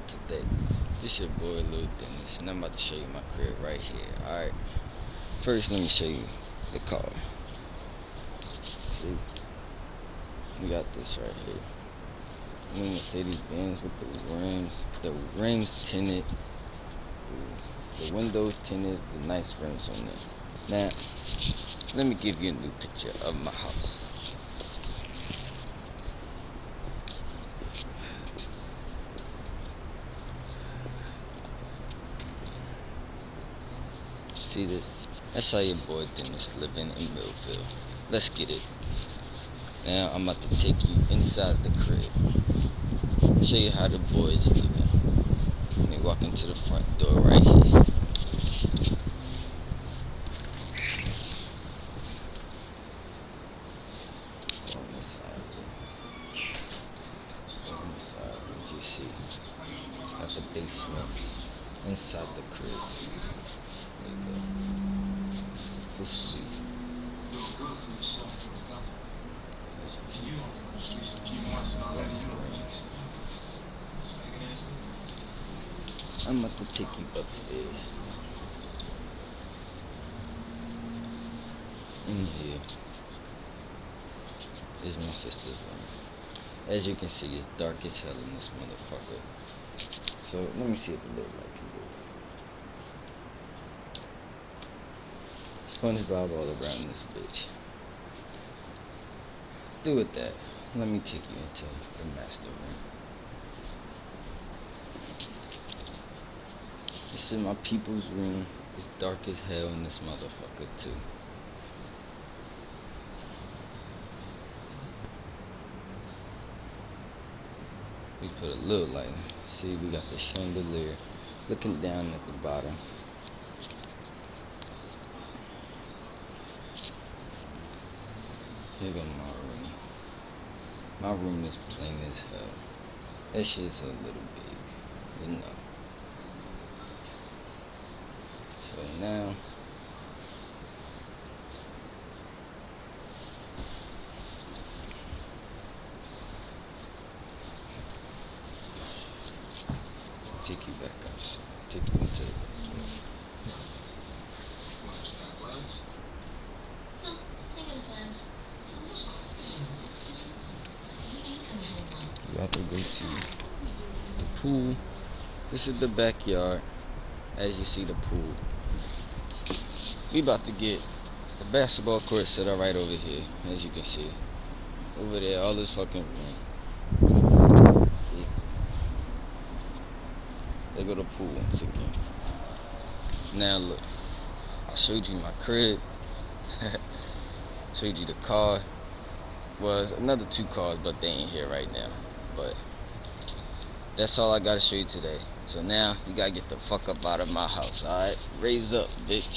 today. This your boy Lil Dennis, and I'm about to show you my crib right here. Alright, first let me show you the car. See, we got this right here. Mercedes-Benz with the rims tinted, the windows tinted, the nice rims on there. Now, let me give you a new picture of my house. See this? That's how your boy Dennis living in Millville. Let's get it. Now I'm about to take you inside the crib. Show you how the boys living. Let me walk into the front door right here. On this side, as you see, got the basement inside the crib. There you go. This is the suite. I'm about to take you upstairs. In here is my sister's room. As you can see, it's dark as hell in this motherfucker. So let me see if the little light can go. SpongeBob all around this bitch. Do with that. Let me take you into the master room. This is my people's room. It's dark as hell in this motherfucker too. We put a little light. See, we got the chandelier looking down at the bottom. Here go my room. My room is plain as hell. That shit's a little big, you know. So now, take you back outside. Take you into the you have to go see the pool. This is the backyard. As you see the pool. We about to get the basketball court set up right over here. As you can see. Over there, all this fucking room. There go the pool once again. Now look. I showed you my crib. Showed you the car. Was another 2 cars, but they ain't here right now. But that's all I gotta show you today. So now you gotta get the fuck up out of my house, alright? Raise up, bitch.